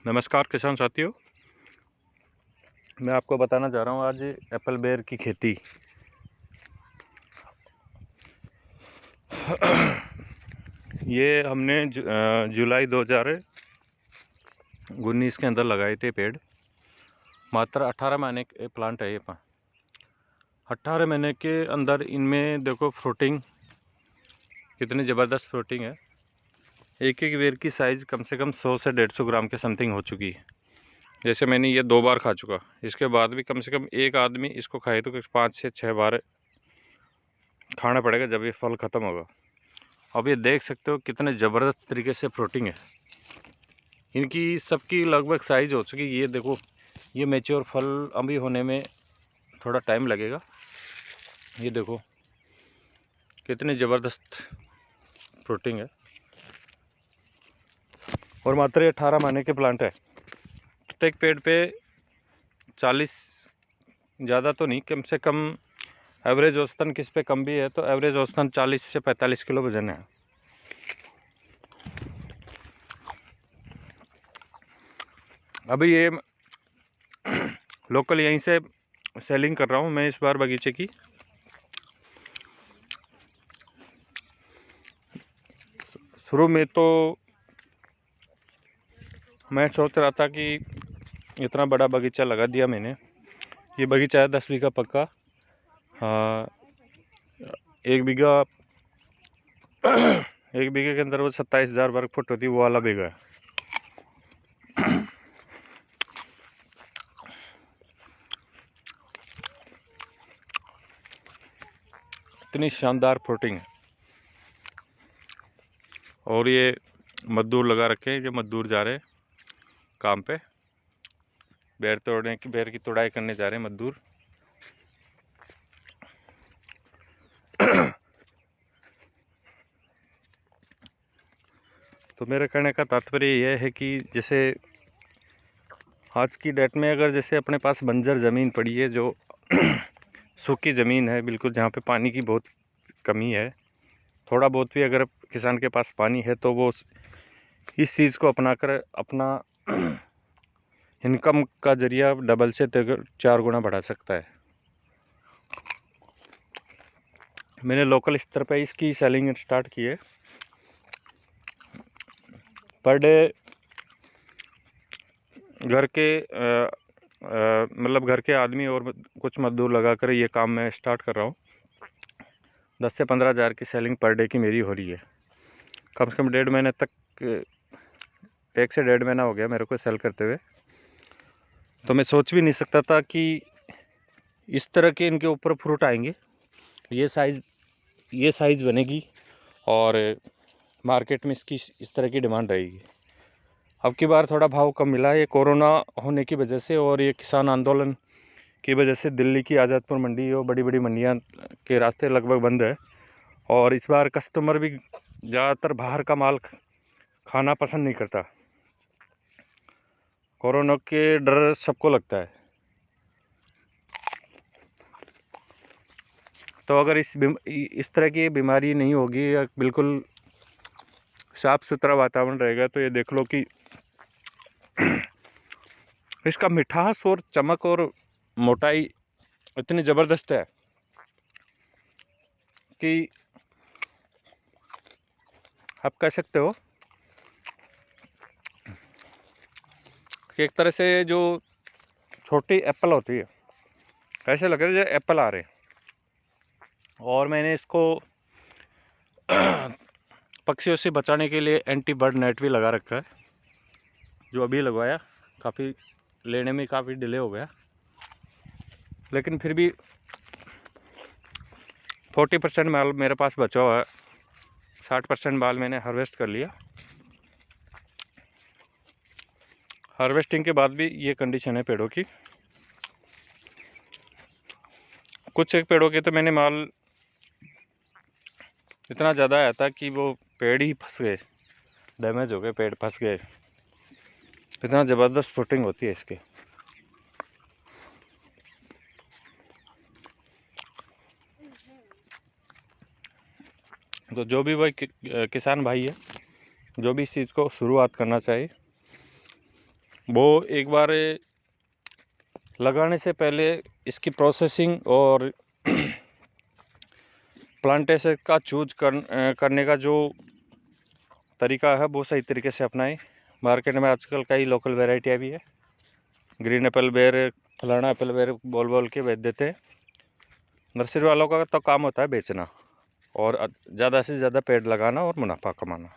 नमस्कार किसान साथियों, मैं आपको बताना चाह रहा हूँ आज एप्पल बेर की खेती। ये हमने जुलाई 2019 के अंदर लगाए थे पेड़। मात्र 18 महीने के प्लांट है ये। 18 महीने के अंदर इनमें देखो फ्रूटिंग कितनी ज़बरदस्त फ्रूटिंग है। एक एक बेर की साइज़ कम से कम 100 से 150 ग्राम के समथिंग हो चुकी है। जैसे मैंने ये 2 बार खा चुका, इसके बाद भी कम से कम एक आदमी इसको खाए तो 5 से 6 बार खाना पड़ेगा जब ये फल ख़त्म होगा। अब ये देख सकते हो कितने ज़बरदस्त तरीके से फ्रूटिंग है। इनकी सबकी लगभग साइज़ हो चुकी है। ये देखो, ये मैच्योर फल अभी होने में थोड़ा टाइम लगेगा। ये देखो कितनी ज़बरदस्त फ्रूटिंग है और मात्र 18 महीने के प्लांट है। प्रत्येक पेड़ पे 40, ज़्यादा तो नहीं, कम से कम एवरेज औसतन किस पे कम भी है तो एवरेज औसतन 40 से 45 किलो वजन है। अभी ये लोकल यहीं से सेलिंग कर रहा हूँ मैं इस बार बगीचे की। शुरू में तो मैं सोच रहा था कि इतना बड़ा बगीचा लगा दिया मैंने। ये बगीचा है 10 बीघा पक्का। हाँ, 1 बीघा 1 बीघे के अंदर वो 27,000 वर्ग फुट होती है, वो वाला बीघा है। इतनी शानदार फ्रूटिंग है। और ये मजदूर लगा रखे हैं, जो मजदूर जा रहे हैं काम पे, बेर की तोड़ाई करने जा रहे हैं मजदूर। तो मेरे कहने का तात्पर्य यह है कि जैसे आज की डेट में अगर जैसे अपने पास बंजर ज़मीन पड़ी है, जो सूखी ज़मीन है बिल्कुल, जहाँ पे पानी की बहुत कमी है, थोड़ा बहुत भी अगर किसान के पास पानी है तो वो इस चीज़ को अपनाकर अपना इनकम का ज़रिया डबल से 4 गुना बढ़ा सकता है। मैंने लोकल स्तर पर इसकी सेलिंग स्टार्ट की है। पर डे घर के मतलब घर के आदमी और कुछ मजदूर लगाकर ये काम मैं स्टार्ट कर रहा हूँ। 10 से 15 हज़ार की सेलिंग पर डे की मेरी हो रही है। कम से कम 1.5 महीने तक, 1 से 1.5 महीना हो गया मेरे को सेल करते हुए। तो मैं सोच भी नहीं सकता था कि इस तरह के इनके ऊपर फ्रूट आएंगे, ये साइज़ बनेगी और मार्केट में इसकी इस तरह की डिमांड रहेगी। अब की बार थोड़ा भाव कम मिला है, ये कोरोना होने की वजह से और ये किसान आंदोलन की वजह से दिल्ली की आज़ादपुर मंडी और बड़ी बड़ी मंडियां के रास्ते लगभग बंद है। और इस बार कस्टमर भी ज़्यादातर बाहर का माल खाना पसंद नहीं करता। कोरोना के डर सबको लगता है। तो अगर इस तरह की बीमारी नहीं होगी या बिल्कुल साफ़ सुथरा वातावरण रहेगा तो ये देख लो कि इसका मिठास और चमक और मोटाई इतनी ज़बरदस्त है कि आप कह सकते हो कि एक तरह से जो छोटी एप्पल होती है, ऐसे लग रहा है जैसे एप्पल आ रहे हैं। और मैंने इसको पक्षियों से बचाने के लिए एंटी बर्ड नेट भी लगा रखा है, जो अभी लगवाया। काफ़ी लेने में काफ़ी डिले हो गया, लेकिन फिर भी 40% माल मेरे पास बचा हुआ है। 60% माल मैंने हार्वेस्ट कर लिया। हार्वेस्टिंग के बाद भी ये कंडीशन है पेड़ों की। कुछ एक पेड़ों के तो मैंने माल इतना ज़्यादा आया था कि वो पेड़ ही फंस गए, डैमेज हो गए, पेड़ फंस गए। इतना ज़बरदस्त फ्रूटिंग होती है इसके। तो जो भी भाई किसान भाई है, जो भी इस चीज़ को शुरुआत करना चाहिए, वो एक बार लगाने से पहले इसकी प्रोसेसिंग और प्लांटेशन का चूज करने का जो तरीका है वो सही तरीके से अपनाएं। मार्केट में आजकल कई लोकल वेराइटियाँ भी है, ग्रीन एप्पल बेर, फलाना एप्पल बेर बोल बोल के बेच देते हैं। नर्सरी वालों का तो काम होता है बेचना और ज़्यादा से ज़्यादा पेड़ लगाना और मुनाफा कमाना।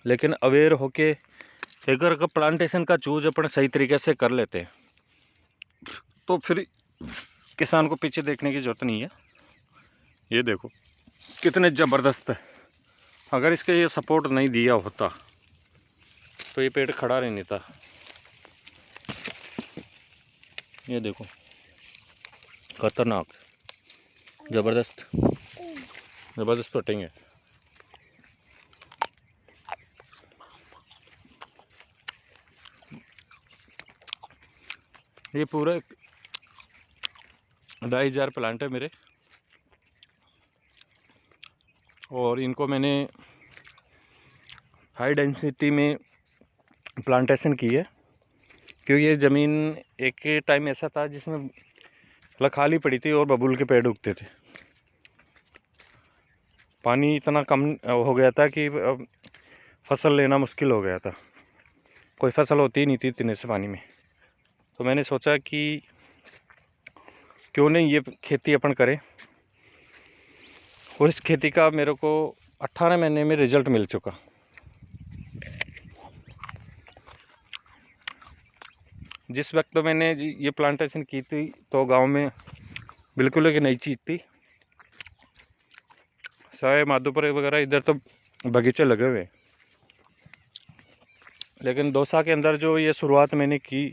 लेकिन अवेयर होके अगर प्लांटेशन का चूज अपन सही तरीके से कर लेते हैं तो फिर किसान को पीछे देखने की जरूरत नहीं है। ये देखो कितने ज़बरदस्त है। अगर इसके ये सपोर्ट नहीं दिया होता तो ये पेड़ खड़ा नहीं था। ये देखो खतरनाक, ज़बरदस्त ज़बरदस्त कटिंग है। ये पूरा 2,500 प्लांट है मेरे, और इनको मैंने हाई डेंसिटी में प्लांटेशन की है, क्योंकि ये ज़मीन एक टाइम ऐसा था जिसमें खाली पड़ी थी और बबूल के पेड़ उगते थे। पानी इतना कम हो गया था कि फसल लेना मुश्किल हो गया था, कोई फसल होती ही नहीं थी इतने से पानी में। तो मैंने सोचा कि क्यों नहीं ये खेती अपन करें, और इस खेती का मेरे को 18 महीने में रिजल्ट मिल चुका। जिस वक्त तो मैंने ये प्लांटेशन की थी तो गांव में बिल्कुल एक नई चीज़ थी। सारे माधोपुर वगैरह इधर तो बगीचे लगे हुए, लेकिन 2 साल के अंदर जो ये शुरुआत मैंने की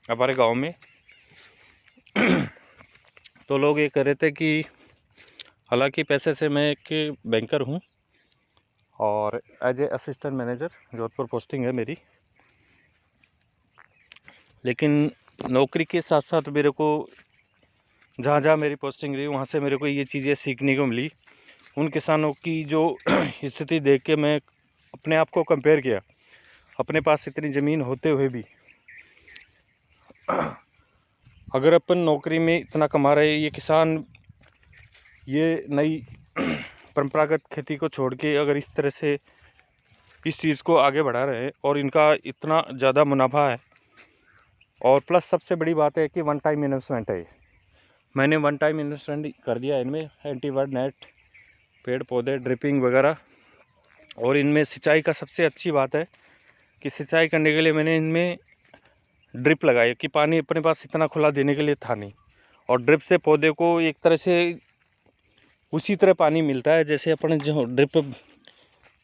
हमारे गांव में तो लोग ये कह रहे थे कि हालांकि पैसे से मैं एक बैंकर हूं और as a assistant manager Jodhpur posting है मेरी, लेकिन नौकरी के साथ साथ मेरे को जहाँ जहाँ मेरी पोस्टिंग रही वहाँ से मेरे को ये चीज़ें सीखने को मिली। उन किसानों की जो स्थिति देख के मैं अपने आप को कंपेयर किया, अपने पास इतनी ज़मीन होते हुए भी अगर अपन नौकरी में इतना कमा रहे, ये किसान ये नई परंपरागत खेती को छोड़ के अगर इस तरह से इस चीज़ को आगे बढ़ा रहे हैं और इनका इतना ज़्यादा मुनाफा है, और प्लस सबसे बड़ी बात है कि वन टाइम इन्वेस्टमेंट है। मैंने वन टाइम इन्वेस्टमेंट कर दिया इनमें, एंटीबर्ड नेट, पेड़ पौधे, ड्रिपिंग वगैरह, और इनमें सिंचाई का सबसे अच्छी बात है कि सिंचाई करने के लिए मैंने इनमें ड्रिप लगाई कि पानी अपने पास इतना खुला देने के लिए था नहीं, और ड्रिप से पौधे को एक तरह से उसी तरह पानी मिलता है जैसे अपने जो ड्रिप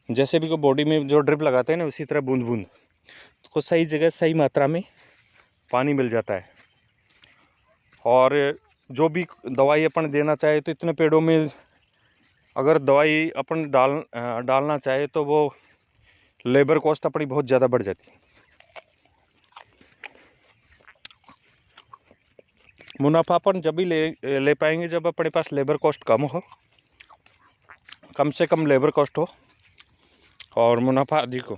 जैसे भी को बॉडी में जो ड्रिप लगाते हैं ना, उसी तरह बूंद बूंद को सही जगह सही मात्रा में पानी मिल जाता है। और जो भी दवाई अपन देना चाहे तो इतने पेड़ों में अगर दवाई अपन डालना चाहे तो वो लेबर कॉस्ट अपनी बहुत ज़्यादा बढ़ जाती है। मुनाफा अपन जब भी ले पाएंगे जब अपने पास लेबर कॉस्ट कम हो, कम से कम लेबर कॉस्ट हो और मुनाफा अधिक हो।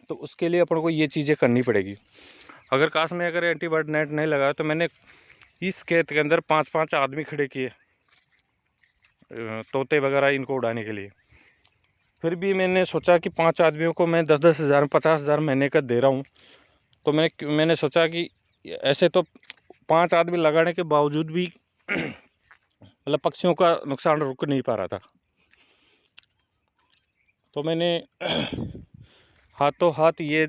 तो उसके लिए अपन को ये चीज़ें करनी पड़ेगी। अगर काश में अगर एंटीबर्ड नेट नहीं लगाया तो मैंने इस खेत के अंदर 5-5 आदमी खड़े किए तोते वगैरह इनको उड़ाने के लिए। फिर भी मैंने सोचा कि 5 आदमियों को मैं 10-10 हज़ार 50 हज़ार महीने का दे रहा हूँ, तो मैंने सोचा कि ऐसे तो 5 आदमी लगाने के बावजूद भी मतलब पक्षियों का नुकसान रुक नहीं पा रहा था। तो मैंने हाथों हाथ ये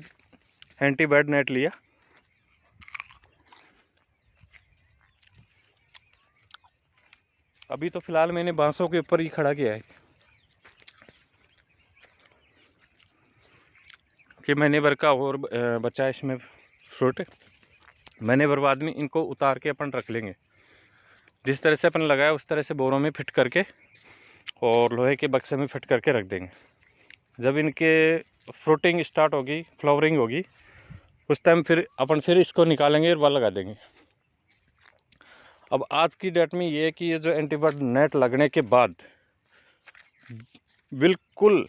एंटीबर्ड नेट लिया, अभी तो फिलहाल मैंने बांसों के ऊपर ही खड़ा किया है कि महीने भर का और बचा है इसमें फ्रूट, महीने भर बाद में इनको उतार के अपन रख लेंगे। जिस तरह से अपन लगाया उस तरह से बोरों में फिट करके और लोहे के बक्से में फिट करके रख देंगे। जब इनके फ्रूटिंग स्टार्ट होगी, फ्लावरिंग होगी, उस टाइम फिर अपन फिर इसको निकालेंगे और वहाँ लगा देंगे। अब आज की डेट में ये है कि ये जो एंटीबर्ड नेट लगने के बाद बिल्कुल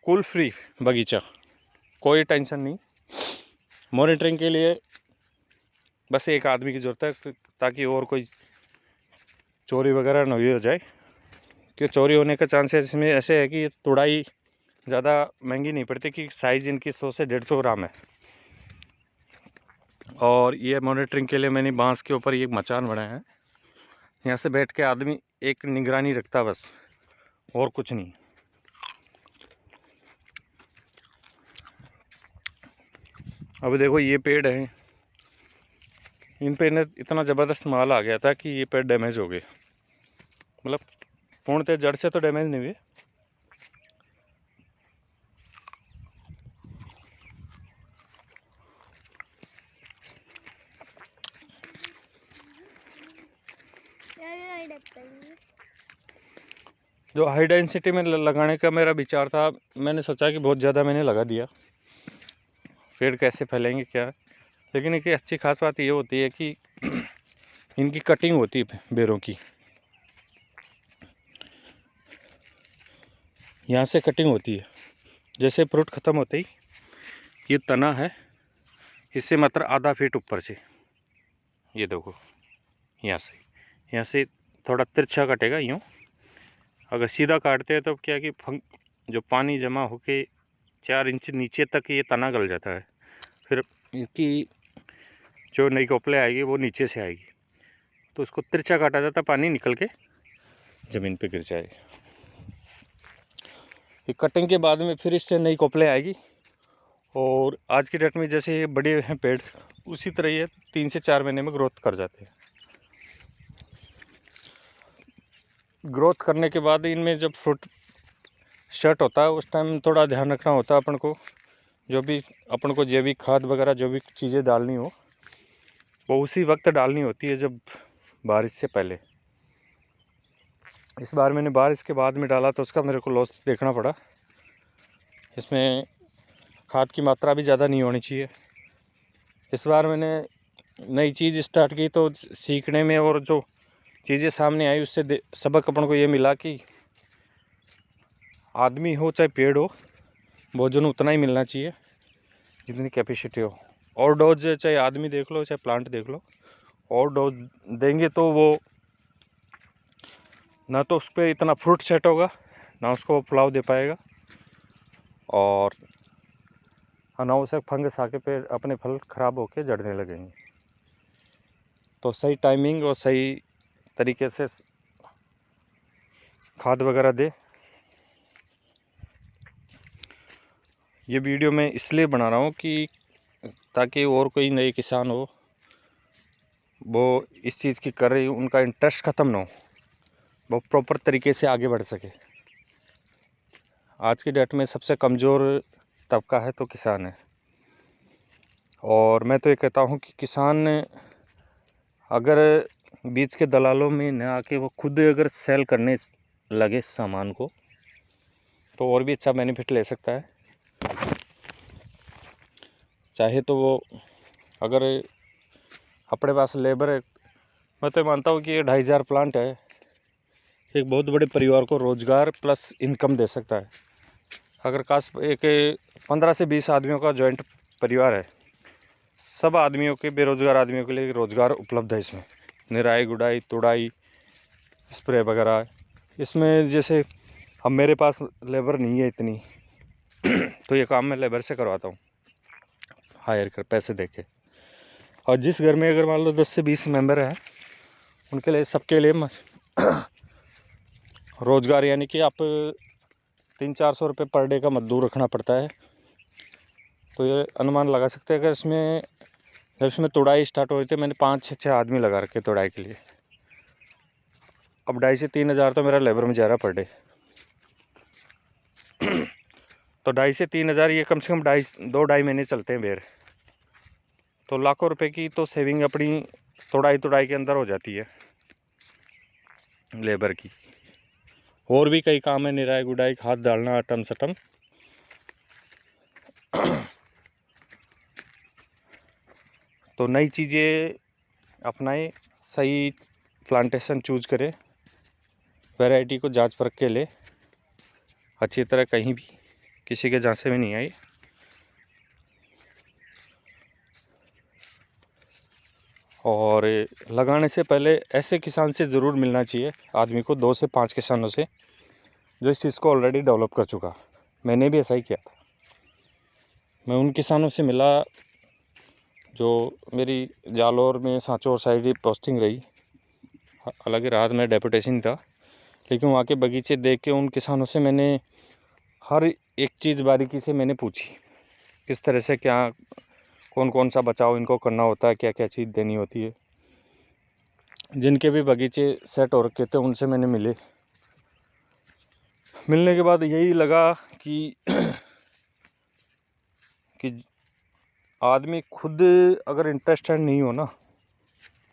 बिल्कुल फ्री बगीचा, कोई टेंशन नहीं। मॉनिटरिंग के लिए बस एक आदमी की ज़रूरत है, ताकि और कोई चोरी वगैरह न हो जाए, क्योंकि चोरी होने का चांसेस इसमें ऐसे है कि तुड़ाई ज़्यादा महंगी नहीं पड़ती, कि साइज़ इनकी 100 से 150 ग्राम है। और ये मॉनिटरिंग के लिए मैंने बांस के ऊपर एक मचान बनाया है, यहाँ से बैठ के आदमी एक निगरानी रखता बस, और कुछ नहीं। अब देखो ये पेड़ हैं, इन पे इतना ज़बरदस्त माल आ गया था कि ये पेड़ डैमेज हो गए, मतलब पूर्णतः जड़ से तो डैमेज नहीं हुए। जो हाई डेंसिटी में लगाने का मेरा विचार था, मैंने सोचा कि बहुत ज़्यादा मैंने लगा दिया, पेड़ कैसे फैलेंगे क्या। लेकिन इनकी अच्छी खास बात ये होती है कि इनकी कटिंग होती है बेरों की, यहाँ से कटिंग होती है। जैसे फ्रूट ख़त्म होते ही ये तना है, इससे मात्र आधा फीट ऊपर से, ये देखो यहाँ से थोड़ा तिरछा कटेगा यूँ। अगर सीधा काटते हैं तो क्या है कि जो पानी जमा होके 4 इंच नीचे तक ये तना गल जाता है, फिर इनकी जो नई कोपले आएगी वो नीचे से आएगी, तो उसको तिरछा काटा जाता है, पानी निकल के ज़मीन पे गिर जाएगी। ये कटिंग के बाद में फिर इससे नई कोपले आएगी। और आज की डेट में जैसे ये बड़े हैं पेड़, उसी तरह ये 3 से 4 महीने में ग्रोथ कर जाते हैं। ग्रोथ करने के बाद इनमें जब फ्रूट स्टार्ट होता है, उस टाइम थोड़ा ध्यान रखना होता है अपन को, जो भी अपन को जैविक खाद वगैरह जो भी चीज़ें डालनी हो, वो उसी वक्त डालनी होती है जब बारिश से पहले। इस बार मैंने बारिश के बाद में डाला तो उसका मेरे को लॉस देखना पड़ा। इसमें खाद की मात्रा भी ज़्यादा नहीं होनी चाहिए। इस बार मैंने नई चीज़ स्टार्ट की तो सीखने में, और जो चीज़ें सामने आई उससे सबक अपन को ये मिला कि आदमी हो चाहे पेड़ हो, भोजन उतना ही मिलना चाहिए जितनी कैपेसिटी हो। और डोज चाहे आदमी देख लो चाहे प्लांट देख लो, और डोज देंगे तो वो ना तो उस पर इतना फ्रूट सेट होगा, ना उसको फलाव दे पाएगा, और अनावश्यक फंगस आके पे अपने फल ख़राब होके जड़ने लगेंगे। तो सही टाइमिंग और सही तरीके से खाद वगैरह दे। ये वीडियो मैं इसलिए बना रहा हूँ कि ताकि और कोई नए किसान हो, वो इस चीज़ की कर रही, उनका इंटरेस्ट ख़त्म ना हो, वो प्रॉपर तरीके से आगे बढ़ सके। आज की डेट में सबसे कमज़ोर तबका है तो किसान है। और मैं तो ये कहता हूँ कि किसान अगर बीच के दलालों में न आके वो खुद अगर सेल करने लगे सामान को, तो और भी अच्छा बेनिफिट ले सकता है। चाहे तो वो अगर अपने पास लेबर है, मैं तो मानता हूँ कि ये 2500 प्लांट है, एक बहुत बड़े परिवार को रोज़गार प्लस इनकम दे सकता है। अगर काश एक 15 से 20 आदमियों का जॉइंट परिवार है, सब आदमियों के, बेरोज़गार आदमियों के लिए रोज़गार उपलब्ध है इसमें। निराई गुड़ाई तुड़ाई स्प्रे वगैरह इसमें। जैसे अब मेरे पास लेबर नहीं है इतनी तो ये काम मैं लेबर से करवाता हूँ, हायर कर पैसे दे के। और जिस घर में अगर मान लो 10 से 20 मेंबर हैं, उनके लिए सबके लिए रोज़गार, यानी कि आप 300-400 रुपये पर डे का मजदूर रखना पड़ता है। तो ये अनुमान लगा सकते हैं। अगर इसमें जब इसमें तुड़ाई स्टार्ट हो रही थी, मैंने 5-6 आदमी लगा रखे तुड़ाई के लिए। अब 2,500 से 3,000 तो मेरा लेबर में जा रहा पर डे। तो 2,500 से 3,000 ये कम से कम 2-2.5 महीने चलते हैं बेर। तो लाखों रुपए की तो सेविंग अपनी तुड़ाई के अंदर हो जाती है लेबर की। और भी कई काम है, निराई गुड़ाई, खाद डालना, अटम सटम। तो नई चीज़ें अपनाएं, सही प्लांटेशन चूज करें, वैरायटी को जांच परख के ले अच्छी तरह। कहीं भी किसी के झांसे में नहीं आई। और लगाने से पहले ऐसे किसान से ज़रूर मिलना चाहिए आदमी को, 2 से 5 किसानों से जो इस चीज़ को ऑलरेडी डेवलप कर चुका। मैंने भी ऐसा ही किया था। मैं उन किसानों से मिला जो मेरी जालौर में सांचौर साइड ही पोस्टिंग रही। हालांकि रात में डेपुटेशन था, लेकिन वहाँ के बगीचे देख के उन किसानों से मैंने हर एक चीज़ बारीकी से मैंने पूछी, किस तरह से क्या कौन कौन सा बचाव इनको करना होता है, क्या क्या चीज़ देनी होती है। जिनके भी बगीचे सेट हो रखे थे उनसे मैंने मिलने के बाद यही लगा कि आदमी खुद अगर इंटरेस्टेड नहीं हो ना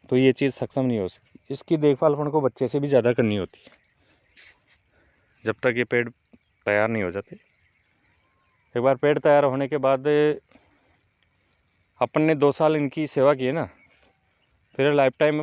तो ये चीज़ सक्षम नहीं हो सकती। इसकी देखभाल अपन को बच्चे से भी ज़्यादा करनी होती है जब तक ये पेड़ तैयार नहीं हो जाते। एक बार पेड़ तैयार होने के बाद अपन ने 2 साल इनकी सेवा की है ना, फिर लाइफ टाइम